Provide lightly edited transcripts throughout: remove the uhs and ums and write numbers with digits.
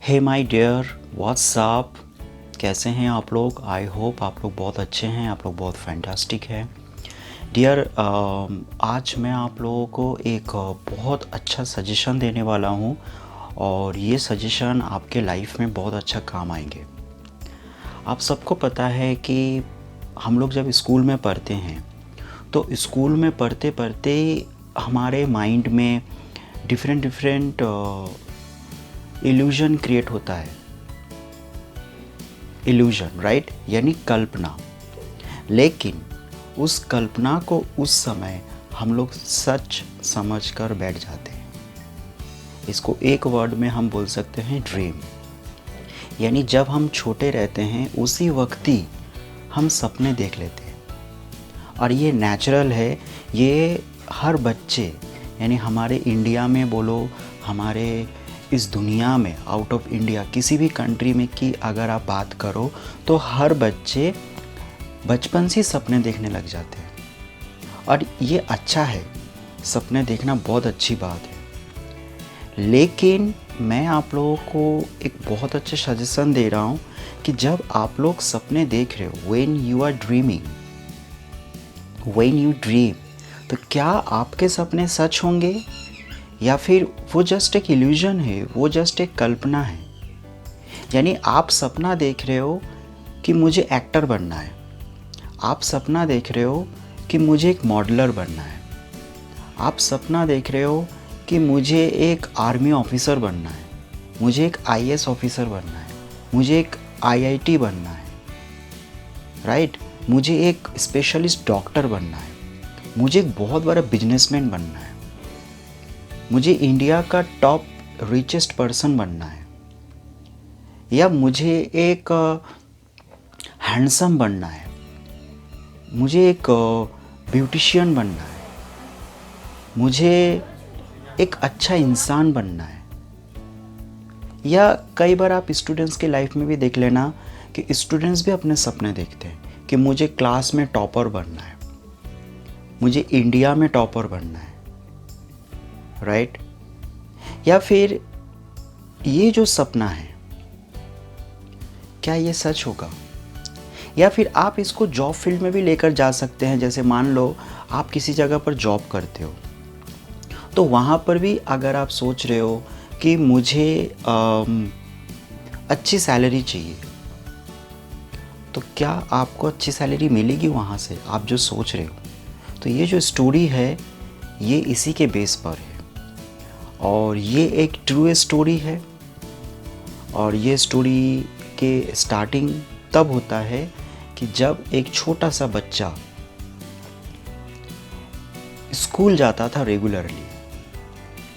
Hey my dear, what's up. कैसे हैं आप लोग? आई होप आप लोग बहुत अच्छे हैं, आप लोग बहुत फैंटास्टिक हैं। डियर, आज मैं आप लोगों को एक बहुत अच्छा सजेशन देने वाला हूँ और ये सजेशन आपके लाइफ में बहुत अच्छा काम आएंगे। आप सबको पता है कि हम लोग जब स्कूल में पढ़ते हैं तो स्कूल में पढ़ते पढ़ते हमारे माइंड में डिफरेंट डिफरेंट इल्यूजन क्रिएट होता है। इल्यूजन, राइट, यानी कल्पना। लेकिन उस कल्पना को उस समय हम लोग सच समझकर बैठ जाते हैं। इसको एक वर्ड में हम बोल सकते हैं ड्रीम। यानी जब हम छोटे रहते हैं उसी वक्त ही हम सपने देख लेते हैं और ये नेचुरल है। ये हर बच्चे, यानी हमारे इंडिया में बोलो, हमारे इस दुनिया में, आउट ऑफ इंडिया किसी भी कंट्री में की अगर आप बात करो तो हर बच्चे बचपन से सपने देखने लग जाते हैं और ये अच्छा है। सपने देखना बहुत अच्छी बात है। लेकिन मैं आप लोगों को एक बहुत अच्छे सजेशन दे रहा हूँ कि जब आप लोग सपने देख रहे हो, when you are dreaming, when you dream, तो क्या आपके सपने सच होंगे या फिर वो जस्ट एक इल्यूजन है, वो जस्ट एक कल्पना है। यानी आप सपना देख रहे हो कि मुझे एक्टर बनना है, आप सपना देख रहे हो कि मुझे एक मॉडलर बनना है, आप सपना देख रहे हो कि मुझे एक आर्मी ऑफिसर बनना है, मुझे एक आईएएस ऑफिसर बनना है, मुझे एक आईआईटी बनना है, राइट, मुझे एक स्पेशलिस्ट डॉक्टर बनना है, मुझे एक बहुत बड़ा बिजनेसमैन बनना है, मुझे इंडिया का टॉप रिचेस्ट पर्सन बनना है, या मुझे एक हैंडसम बनना है, मुझे एक ब्यूटिशियन बनना है, मुझे एक अच्छा इंसान बनना है। या कई बार आप स्टूडेंट्स के लाइफ में भी देख लेना कि स्टूडेंट्स भी अपने सपने देखते हैं कि मुझे क्लास में टॉपर बनना है, मुझे इंडिया में टॉपर बनना है, राइट। या फिर ये जो सपना है क्या ये सच होगा? या फिर आप इसको जॉब फील्ड में भी लेकर जा सकते हैं। जैसे मान लो आप किसी जगह पर जॉब करते हो तो वहाँ पर भी अगर आप सोच रहे हो कि मुझे अच्छी सैलरी चाहिए, तो क्या आपको अच्छी सैलरी मिलेगी वहाँ से, आप जो सोच रहे हो? तो ये जो स्टोरी है ये इसी के बेस पर है और ये एक ट्रू स्टोरी है। और ये स्टोरी के स्टार्टिंग तब होता है कि जब एक छोटा सा बच्चा स्कूल जाता था रेगुलरली,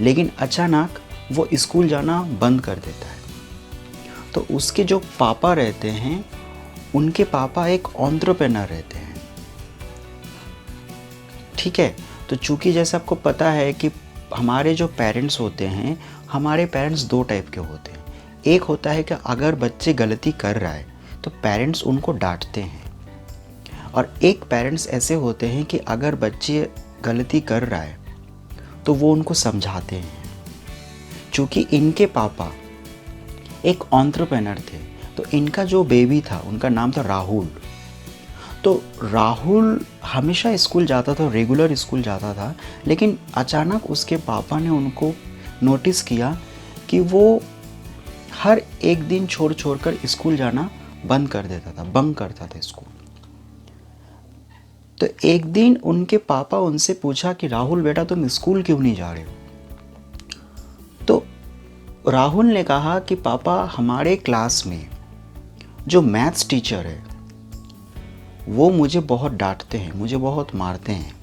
लेकिन अचानक वो स्कूल जाना बंद कर देता है। तो उसके जो पापा रहते हैं, उनके पापा एक एंटरप्रेन्योर रहते हैं, ठीक है। तो चूँकि जैसे आपको पता है कि हमारे जो पेरेंट्स होते हैं, हमारे पेरेंट्स दो टाइप के होते हैं। एक होता है कि अगर बच्चे गलती कर रहा है तो पेरेंट्स उनको डांटते हैं, और एक पेरेंट्स ऐसे होते हैं कि अगर बच्चे गलती कर रहा है तो वो उनको समझाते हैं। चूँकि इनके पापा एक एंटरप्रेन्योर थे तो इनका जो बेबी था उनका नाम था राहुल। तो राहुल हमेशा स्कूल जाता था, रेगुलर स्कूल जाता था, लेकिन अचानक उसके पापा ने उनको नोटिस किया कि वो हर एक दिन छोड़ कर स्कूल जाना बंद कर देता था, बंक करता था स्कूल। तो एक दिन उनके पापा उनसे पूछा कि राहुल बेटा तुम स्कूल क्यों नहीं जा रहे हो? तो राहुल ने कहा कि पापा हमारे क्लास में जो मैथ्स टीचर है वो मुझे बहुत डांटते हैं, मुझे बहुत मारते हैं।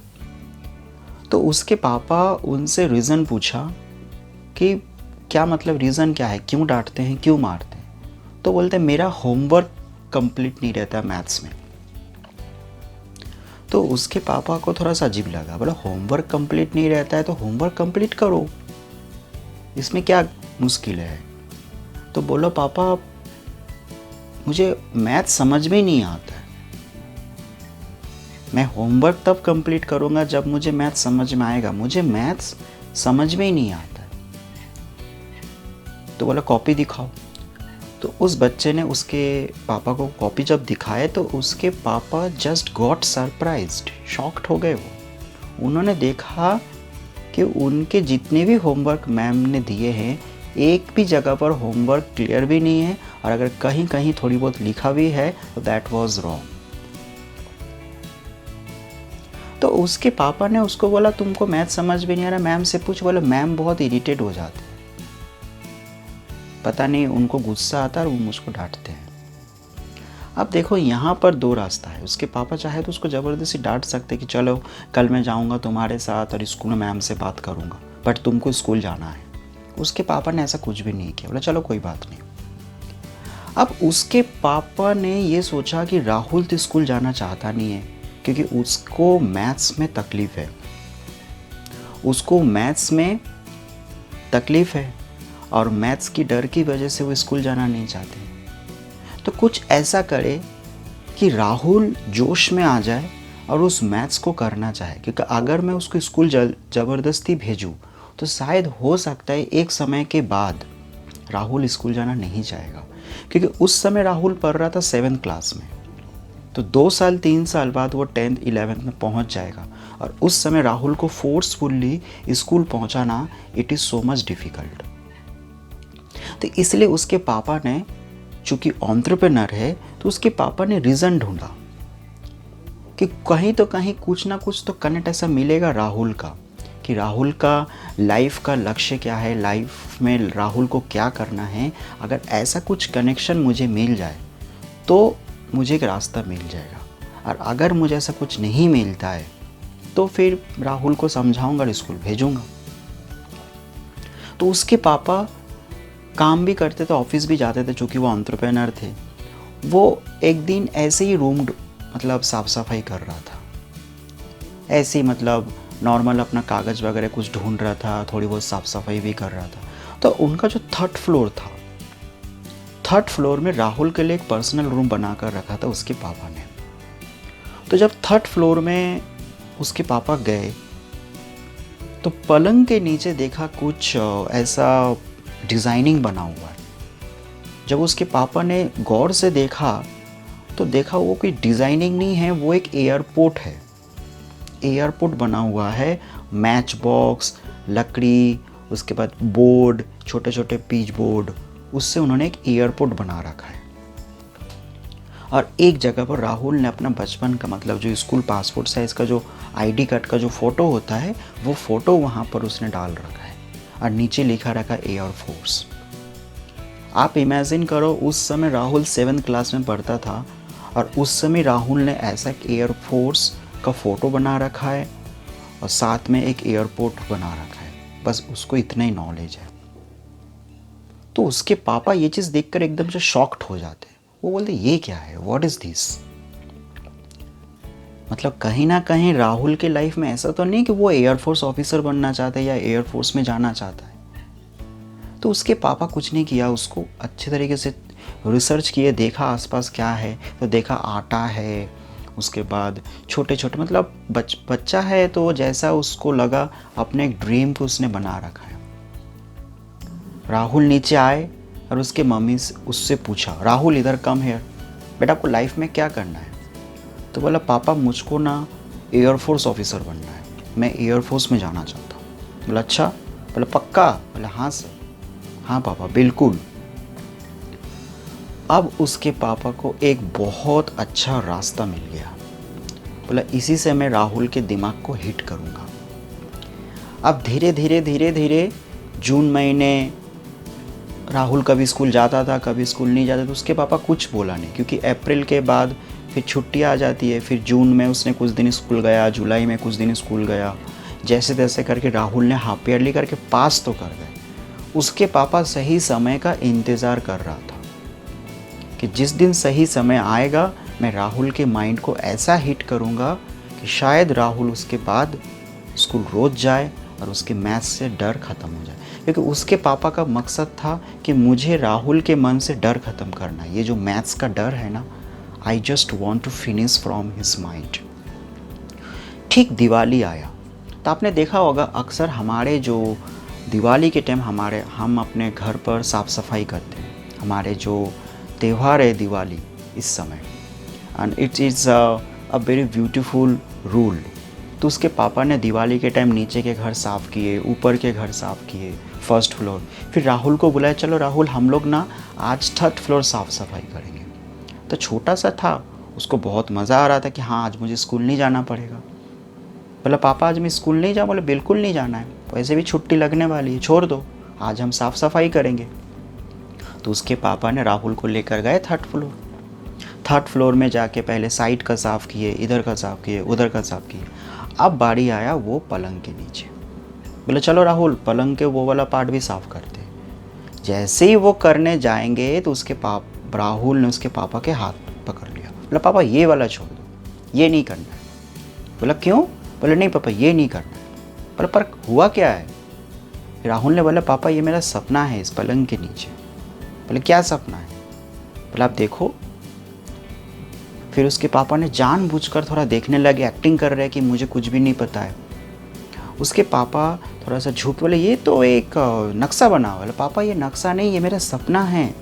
तो उसके पापा उनसे रीज़न पूछा कि क्या मतलब, रीज़न क्या है, क्यों डांटते हैं, क्यों मारते हैं? तो बोलते हैं मेरा होमवर्क कंप्लीट नहीं रहता मैथ्स में। तो उसके पापा को थोड़ा सा अजीब लगा, बोला होमवर्क कंप्लीट नहीं रहता है तो होमवर्क कंप्लीट करो, इसमें क्या मुश्किल है? तो बोलो पापा मुझे मैथ समझ में नहीं आता है, मैं होमवर्क तब कंप्लीट करूँगा जब मुझे मैथ समझ में आएगा, मुझे मैथ्स समझ में ही नहीं आता। तो बोला कॉपी दिखाओ। तो उस बच्चे ने उसके पापा को कॉपी जब दिखाए तो उसके पापा जस्ट गॉट सरप्राइज्ड, शॉक्ड हो गए वो। उन्होंने देखा कि उनके जितने भी होमवर्क मैम ने दिए हैं, एक भी जगह पर होमवर्क क्लियर भी नहीं है, और अगर कहीं कहीं थोड़ी बहुत लिखा भी है तो दैट वाज रॉन्ग। तो उसके पापा ने उसको बोला तुमको मैथ समझ भी नहीं आ रहा, मैम से पूछ। बोला मैम बहुत इरिटेट हो जाते हैं, पता नहीं उनको गुस्सा आता है और वो मुझको डांटते हैं। अब देखो यहाँ पर दो रास्ता है। उसके पापा चाहे तो उसको ज़बरदस्ती डांट सकते कि चलो कल मैं जाऊँगा तुम्हारे साथ और स्कूल में मैम से बात करूँगा, बट तुमको स्कूल जाना है। उसके पापा ने ऐसा कुछ भी नहीं किया, बोला चलो कोई बात नहीं। अब उसके पापा ने ये सोचा कि राहुल तो स्कूल जाना चाहता नहीं है क्योंकि उसको मैथ्स में तकलीफ़ है, उसको मैथ्स में तकलीफ़ है और मैथ्स की डर की वजह से वो स्कूल जाना नहीं चाहते। तो कुछ ऐसा करे कि राहुल जोश में आ जाए और उस मैथ्स को करना चाहे, क्योंकि अगर मैं उसको स्कूल ज़बरदस्ती भेजूँ तो शायद हो सकता है एक समय के बाद राहुल स्कूल जाना नहीं चाहेगा, क्योंकि उस समय राहुल पढ़ रहा था 7th क्लास में। तो 2 साल 3 साल बाद वो 10th 11th में पहुंच जाएगा, और उस समय राहुल को फोर्सफुली स्कूल पहुंचाना it is so much difficult. तो इसलिए उसके पापा ने, चूँकि एंटरप्रेन्योर है, तो उसके पापा ने रीज़न ढूंढा कि कहीं तो कहीं कुछ ना कुछ तो कनेक्ट ऐसा मिलेगा राहुल का, कि राहुल का लाइफ का लक्ष्य क्या है, लाइफ में राहुल को क्या करना है। अगर ऐसा कुछ कनेक्शन मुझे मिल जाए तो मुझे एक रास्ता मिल जाएगा, और अगर मुझे ऐसा कुछ नहीं मिलता है तो फिर राहुल को समझाऊंगा और स्कूल भेजूंगा। तो उसके पापा काम भी करते थे, ऑफिस भी जाते थे, चूँकि वो एंटरप्रेन्योर थे। वो एक दिन ऐसे ही रूम मतलब साफ़ सफाई कर रहा था, ऐसे ही मतलब नॉर्मल अपना कागज़ वगैरह कुछ ढूंढ रहा था, थोड़ी बहुत साफ़ सफाई भी कर रहा था। तो उनका जो 3rd फ्लोर था, 3rd फ्लोर में राहुल के लिए एक पर्सनल रूम बना कर रखा था उसके पापा ने। तो जब 3rd फ्लोर में उसके पापा गए तो पलंग के नीचे देखा कुछ ऐसा डिज़ाइनिंग बना हुआ है। जब उसके पापा ने गौर से देखा तो देखा वो कोई डिज़ाइनिंग नहीं है, वो एक एयरपोर्ट है। एयरपोर्ट बना हुआ है, मैच बॉक्स, लकड़ी, उसके बाद बोर्ड, छोटे छोटे पीच बोर्ड, उससे उन्होंने एक एयरपोर्ट बना रखा है। और एक जगह पर राहुल ने अपना बचपन का मतलब जो स्कूल पासपोर्ट साइज़ का जो आईडी कार्ड का जो फ़ोटो होता है, वो फ़ोटो वहाँ पर उसने डाल रखा है, और नीचे लिखा रखा एयरफोर्स। आप इमेजिन करो उस समय राहुल 7th क्लास में पढ़ता था, और उस समय राहुल ने ऐसा एक एयरफोर्स का फ़ोटो बना रखा है और साथ में एक एयरपोर्ट बना रखा है। बस उसको इतना ही नॉलेज है। तो उसके पापा ये चीज़ देखकर एकदम से शॉक्ड हो जाते हैं। वो बोलते ये क्या है, व्हाट इज़ दिस। मतलब कहीं ना कहीं राहुल के लाइफ में ऐसा तो नहीं कि वो एयरफोर्स ऑफिसर बनना चाहता है या एयरफोर्स में जाना चाहता है। तो उसके पापा कुछ नहीं किया, उसको अच्छे तरीके से रिसर्च किए, देखा आसपास क्या है, तो देखा आटा है, उसके बाद छोटे छोटे मतलब बच्चा है तो जैसा उसको लगा अपने एक ड्रीम को उसने बना रखा है। राहुल नीचे आए और उसके मम्मी से उससे पूछा, राहुल इधर कम हियर, बेटा आपको लाइफ में क्या करना है। तो बोला पापा मुझको ना एयरफोर्स ऑफिसर बनना है, मैं एयरफोर्स में जाना चाहता हूँ। बोला अच्छा, बोला पक्का, बोला हाँ सर, हाँ पापा बिल्कुल। अब उसके पापा को एक बहुत अच्छा रास्ता मिल गया। बोला इसी से मैं राहुल के दिमाग को हिट करूँगा। अब धीरे धीरे धीरे धीरे जून महीने राहुल कभी स्कूल जाता था, कभी स्कूल नहीं जाता, तो उसके पापा कुछ बोला नहीं, क्योंकि अप्रैल के बाद फिर छुट्टी आ जाती है। फिर जून में उसने कुछ दिन स्कूल गया, जुलाई में कुछ दिन स्कूल गया, जैसे तैसे करके राहुल ने हाफ ईयरली करके पास तो कर गए। उसके पापा सही समय का इंतज़ार कर रहा था कि जिस दिन सही समय आएगा मैं राहुल के माइंड को ऐसा हिट करूँगा कि शायद राहुल उसके बाद स्कूल रोज जाए और उसके मैथ्स से डर ख़त्म हो जाए। क्योंकि उसके पापा का मकसद था कि मुझे राहुल के मन से डर ख़त्म करना है, ये जो मैथ्स का डर है ना, I just want to finish from his mind. ठीक दिवाली आया तो आपने देखा होगा अक्सर हमारे जो दिवाली के टाइम हम अपने घर पर साफ़ सफाई करते हैं, हमारे जो त्यौहार है दिवाली इस समय, and it is a very beautiful rule. तो उसके पापा ने दिवाली के टाइम नीचे के घर साफ़ किए, ऊपर के घर साफ़ किए, फर्स्ट फ्लोर। फिर राहुल को बुलाया, चलो राहुल हम लोग ना आज थर्ड फ्लोर साफ़ सफाई करेंगे। तो छोटा सा था, उसको बहुत मज़ा आ रहा था कि हाँ आज मुझे स्कूल नहीं जाना पड़ेगा। बोला पापा आज मैं स्कूल नहीं जाऊँ? बोले बिल्कुल नहीं जाना है, वैसे भी छुट्टी लगने वाली है, छोड़ दो, आज हम साफ़ सफाई करेंगे। तो उसके पापा ने राहुल को लेकर गए थर्ड फ्लोर में जाके पहले साइड का साफ़ किए, इधर का साफ़ किए, उधर का साफ़ किए। अब बारी आया वो पलंग के नीचे। बोले चलो राहुल पलंग के वो वाला पार्ट भी साफ़ करते हैं। जैसे ही वो करने जाएंगे तो राहुल ने उसके पापा के हाथ पकड़ लिया। बोला पापा ये वाला छोड़ दो, ये नहीं करना है। बोला क्यों? बोले नहीं पापा ये नहीं करना है। बोला पर हुआ क्या है? राहुल ने बोला पापा ये मेरा सपना है इस पलंग के नीचे। बोले क्या सपना है? बोला आप देखो। फिर उसके पापा ने जानबूझकर थोड़ा देखने लगे, एक्टिंग कर रहे कि मुझे कुछ भी नहीं पता है। उसके पापा थोड़ा सा झूठ बोले ये तो एक नक्शा बना हुआ है। पापा ये नक्शा नहीं, ये मेरा सपना है,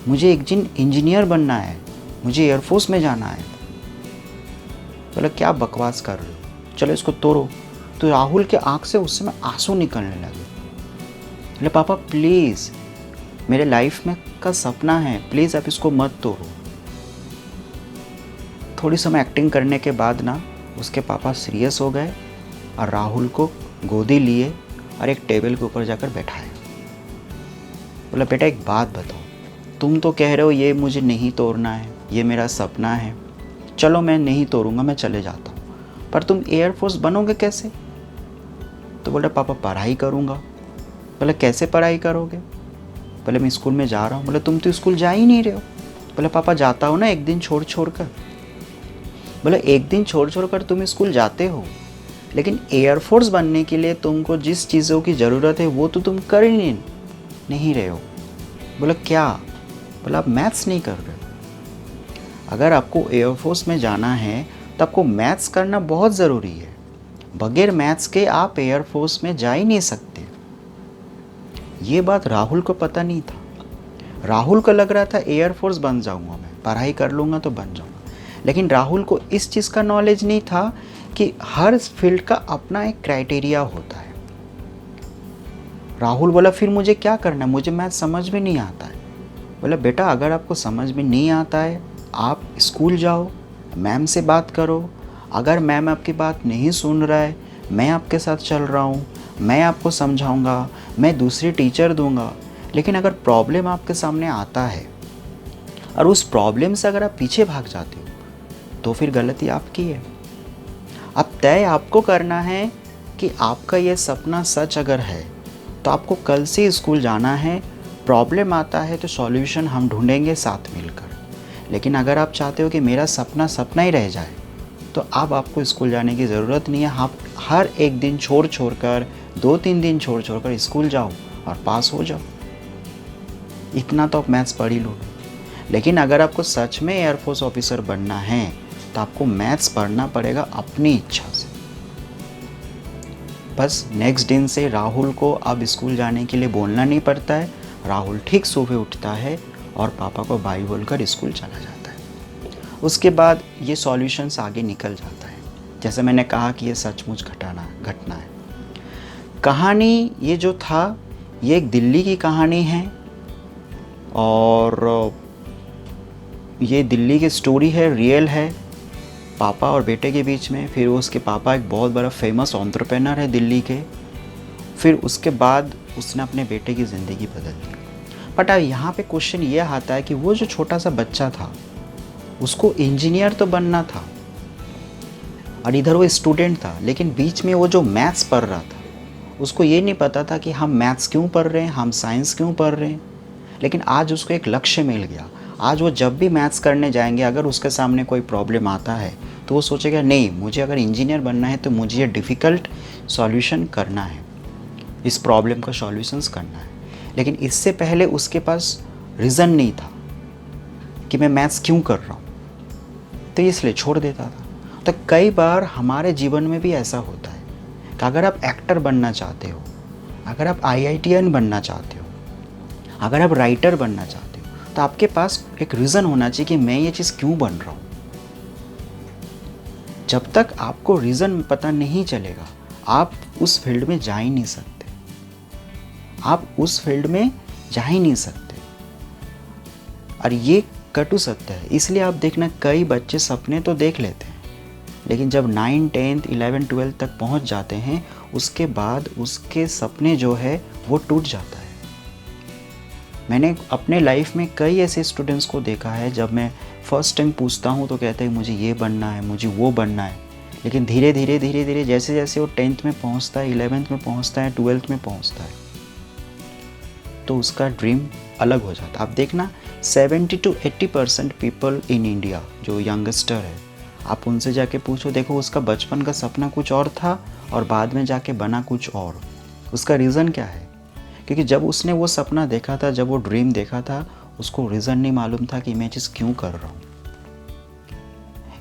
मुझे एक दिन इंजीनियर बनना है, मुझे एयरफोर्स में जाना है। बोला क्या बकवास कर रहे हो, चलो इसको तोड़ो। तो राहुल के आँख से उस समय आंसू निकलने लगे। बोले पापा प्लीज़ मेरे लाइफ में का सपना है, प्लीज़ आप इसको मत तोड़ो। थोड़ी समय एक्टिंग करने के बाद ना उसके पापा सीरियस हो गए और राहुल को गोदी लिए और एक टेबल के ऊपर जाकर बैठाए। बोला बेटा एक बात बताओ, तुम तो कह रहे हो ये मुझे नहीं तोड़ना है, ये मेरा सपना है, चलो मैं नहीं तोड़ूंगा, मैं चले जाता हूँ, पर तुम एयरफोर्स बनोगे कैसे? तो बोला पापा पढ़ाई करूँगा। बोला कैसे पढ़ाई करोगे? बोले मैं स्कूल में जा रहा हूँ। बोले तुम तो स्कूल जा ही नहीं रहे हो। बोले पापा जाता हूँ ना एक दिन छोड़ छोड़ कर। बोले एक दिन छोड़ छोड़ कर तुम स्कूल जाते हो, लेकिन एयरफोर्स बनने के लिए तुमको जिस चीज़ों की ज़रूरत है वो तो तुम कर ही नहीं रहे हो। बोला क्या? बोला आप मैथ्स नहीं कर रहे हो। अगर आपको एयरफोर्स में जाना है तो आपको मैथ्स करना बहुत ज़रूरी है, बगैर मैथ्स के आप एयरफोर्स में जा ही नहीं सकते। ये बात राहुल को पता नहीं था। राहुल को लग रहा था एयरफोर्स बन जाऊंगा, मैं पढ़ाई कर लूँगा तो बन जाऊंगा, लेकिन राहुल को इस चीज़ का नॉलेज नहीं था कि हर फील्ड का अपना एक क्राइटेरिया होता है। राहुल बोला फिर मुझे क्या करना है, मुझे मैथ समझ में नहीं आता है। बोला बेटा अगर आपको समझ में नहीं आता है आप स्कूल जाओ, मैम से बात करो, अगर मैम आपकी बात नहीं सुन रहा है मैं आपके साथ चल रहा हूँ, मैं आपको समझाऊंगा, मैं दूसरी टीचर दूंगा। लेकिन अगर प्रॉब्लम आपके सामने आता है और उस प्रॉब्लम से अगर आप पीछे भाग जाते हो तो फिर गलती आपकी है। अब तय आपको करना है कि आपका ये सपना सच अगर है तो आपको कल से स्कूल जाना है। प्रॉब्लम आता है तो सॉल्यूशन हम ढूंढेंगे साथ मिलकर। लेकिन अगर आप चाहते हो कि मेरा सपना सपना ही रह जाए तो अब आपको स्कूल जाने की ज़रूरत नहीं है। आप हर एक दिन छोड़ छोड़ कर 2-3 दिन छोड़ छोड़ कर स्कूल जाओ और पास हो जाओ। इतना तो आप मैथ्स पढ़ ही लो। लेकिन अगर आपको सच में एयरफोर्स ऑफिसर बनना है तो आपको मैथ्स पढ़ना पड़ेगा अपनी इच्छा से। बस नेक्स्ट दिन से राहुल को अब स्कूल जाने के लिए बोलना नहीं पड़ता है। राहुल ठीक सुबह उठता है और पापा को बाय बोलकर स्कूल चला जाता है। उसके बाद ये सॉल्यूशंस आगे निकल जाता है। जैसे मैंने कहा कि ये सचमुच घटना है। कहानी ये जो था ये एक दिल्ली की कहानी है और ये दिल्ली की स्टोरी है, रियल है, पापा और बेटे के बीच में। फिर उसके पापा एक बहुत बड़ा फेमस एंटरप्रेन्योर है दिल्ली के। फिर उसके बाद उसने अपने बेटे की ज़िंदगी बदल दी। बट यहाँ पे क्वेश्चन ये आता है कि वो जो छोटा सा बच्चा था उसको इंजीनियर तो बनना था और इधर वो स्टूडेंट था, लेकिन बीच में वो जो मैथ्स पढ़ रहा था उसको ये नहीं पता था कि हम मैथ्स क्यों पढ़ रहे हैं, हम साइंस क्यों पढ़ रहे हैं। लेकिन आज उसको एक लक्ष्य मिल गया। आज वो जब भी मैथ्स करने जाएंगे अगर उसके सामने कोई प्रॉब्लम आता है तो वो सोचेगा नहीं मुझे अगर इंजीनियर बनना है तो मुझे ये डिफ़िकल्ट सॉल्यूशन करना है, इस प्रॉब्लम का सॉल्यूशंस करना है। लेकिन इससे पहले उसके पास रीज़न नहीं था कि मैं मैथ्स क्यों कर रहा हूँ, तो इसलिए छोड़ देता था। तो कई बार हमारे जीवन में भी ऐसा होता है कि अगर आप एक्टर बनना चाहते हो, अगर आप IITian बनना चाहते हो, अगर आप राइटर बनना चाहते हो, तो आपके पास एक रीज़न होना चाहिए कि मैं ये चीज़ क्यों बन रहा हूँ। जब तक आपको रीज़न पता नहीं चलेगा, आप उस फील्ड में जा ही नहीं सकते। आप उस फील्ड में जा ही नहीं सकते। और ये कटु सत्य है। इसलिए आप देखना, कई बच्चे सपने तो देख लेते हैं, लेकिन जब 9, 10, 11, 12 तक पहुंच जाते हैं, उसके बाद उसके सपने जो है वो टूट जाता है। मैंने अपने लाइफ में कई ऐसे स्टूडेंट्स को देखा है, जब मैं फर्स्ट टाइम पूछता हूँ तो कहते हैं मुझे ये बनना है, मुझे वो बनना है। लेकिन धीरे धीरे जैसे जैसे वो 10th में पहुँचता है, 11th में पहुँचता है, 12th में पहुँचता है, तो उसका ड्रीम अलग हो जाता है। आप देखना 70 to 80% पीपल इन इंडिया जो यंगस्टर है, आप उनसे जाके पूछो, देखो उसका बचपन का सपना कुछ और था और बाद में जाके बना कुछ और। उसका रीज़न क्या है? क्योंकि जब उसने वो सपना देखा था, जब वो ड्रीम देखा था, उसको रीज़न नहीं मालूम था कि मैं चीज़ क्यों कर रहा हूँ।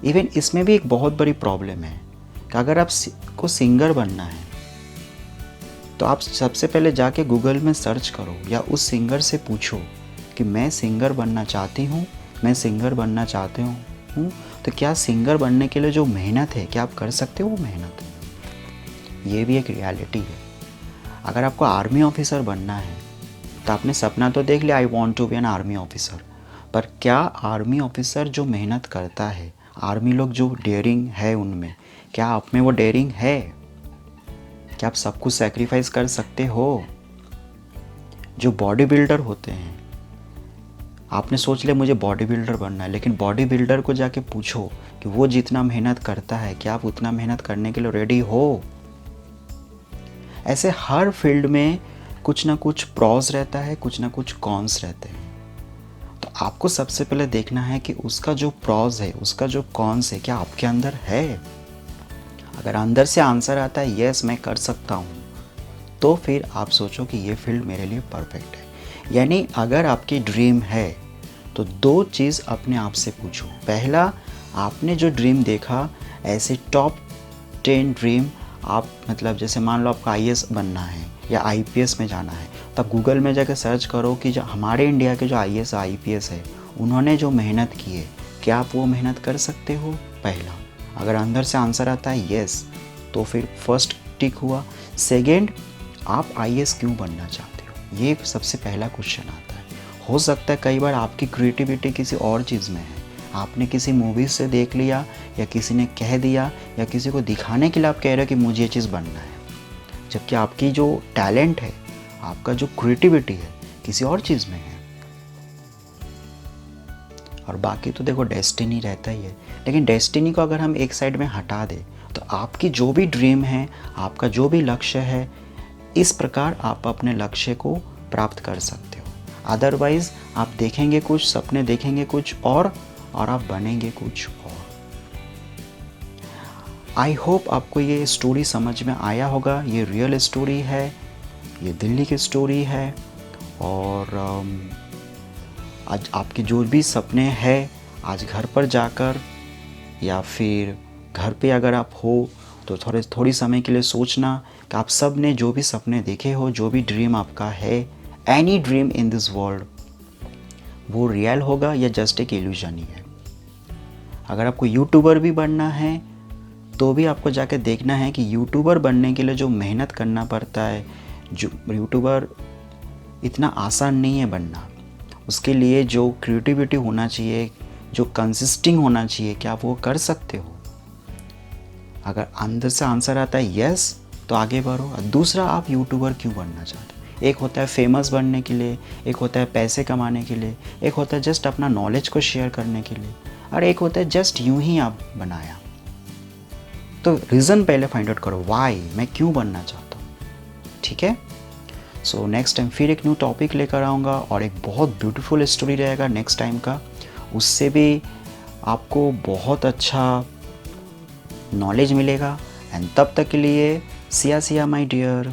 इवन इसमें भी एक बहुत बड़ी प्रॉब्लम है कि अगर आप को सिंगर बनना है, तो आप सबसे पहले जाके गूगल में सर्च करो या उस सिंगर से पूछो कि मैं सिंगर बनना चाहती हूँ, मैं सिंगर बनना चाहते हूँ, तो क्या सिंगर बनने के लिए जो मेहनत है, क्या आप कर सकते हो वो मेहनत? ये भी एक रियलिटी है। अगर आपको आर्मी ऑफिसर बनना है, तो आपने सपना तो देख लिया, I want to be an army officer, पर क्या आर्मी ऑफिसर जो मेहनत करता है, आर्मी लोग जो डेयरिंग है उनमें, क्या आप में वो डेयरिंग है? क्या आप सब कुछ सेक्रीफाइस कर सकते हो? जो बॉडी बिल्डर होते हैं, आपने सोच लिया मुझे बॉडी बिल्डर बनना है, लेकिन बॉडी बिल्डर को जाके पूछो कि वो जितना मेहनत करता है, क्या आप उतना मेहनत करने के लिए रेडी हो? ऐसे हर फील्ड में कुछ ना कुछ प्रॉस रहता है, कुछ ना कुछ कॉन्स रहते हैं। तो आपको सबसे पहले देखना है कि उसका जो प्रॉस है, उसका जो कॉन्स है, क्या आपके अंदर है? अगर अंदर से आंसर आता है यस मैं कर सकता हूँ, तो फिर आप सोचो कि ये फील्ड मेरे लिए परफेक्ट है। यानी अगर आपकी ड्रीम है, तो 2 चीज़ अपने आप से पूछो। पहला, आपने जो ड्रीम देखा, ऐसे टॉप 10 ड्रीम आप, मतलब जैसे मान लो आपका IAS बनना है या IPS में जाना है, तो आप गूगल में जाकर सर्च करो कि जो हमारे इंडिया के जो IAS IPS है, उन्होंने जो मेहनत की है, क्या आप वो मेहनत कर सकते हो? पहला, अगर अंदर से आंसर आता है यस, तो फिर फर्स्ट टिक हुआ। सेकेंड, आप IAS क्यों बनना चाहते हो? ये सबसे पहला क्वेश्चन आता है। हो सकता है कई बार आपकी क्रिएटिविटी किसी और चीज़ में है, आपने किसी मूवी से देख लिया या किसी ने कह दिया या किसी को दिखाने के लिए आप कह रहे हो कि मुझे ये चीज़ बनना है, जबकि आपकी जो टैलेंट है, आपका जो क्रिएटिविटी है, किसी और चीज़ में है। और बाकी तो देखो डेस्टिनी रहता ही है, लेकिन डेस्टिनी को अगर हम एक साइड में हटा दें, तो आपकी जो भी ड्रीम है, आपका जो भी लक्ष्य है, इस प्रकार आप अपने लक्ष्य को प्राप्त कर सकते हो। अदरवाइज़ आप देखेंगे कुछ, सपने देखेंगे कुछ और आप बनेंगे कुछ और। आई होप आपको ये स्टोरी समझ में आया होगा। ये रियल स्टोरी है, ये दिल्ली की स्टोरी है, और आज आपके जो भी सपने हैं, आज घर पर जाकर या फिर घर पे अगर आप हो, तो थोड़ी समय के लिए सोचना कि आप सब ने जो भी सपने देखे हो, जो भी ड्रीम आपका है, any dream in this world, वो रियल होगा या जस्ट एक इल्यूजन ही है। अगर आपको यूट्यूबर भी बनना है, तो भी आपको जाकर देखना है कि यूट्यूबर बनने के लिए जो मेहनत करना पड़ता है, जो यूट्यूबर इतना आसान नहीं है बनना। उसके लिए जो क्रिएटिविटी होना चाहिए, जो कंसिस्टिंग होना चाहिए, क्या आप वो कर सकते हो? अगर अंदर से आंसर आता है यस, तो आगे बढ़ो। दूसरा, आप यूट्यूबर क्यों बनना चाहते हो? एक होता है फेमस बनने के लिए, एक होता है पैसे कमाने के लिए, एक होता है जस्ट अपना नॉलेज को शेयर करने के लिए, और एक होता है जस्ट यूं ही आप बनाया। तो रीज़न पहले फाइंड आउट करो, वाई, मैं क्यों बनना चाहता हूँ। ठीक है, सो नेक्स्ट टाइम फिर एक न्यू टॉपिक लेकर आऊँगा, और एक बहुत ब्यूटीफुल स्टोरी रहेगा नेक्स्ट टाइम का। उससे भी आपको बहुत अच्छा नॉलेज मिलेगा। एंड तब तक के लिए सिया सिया माय डियर।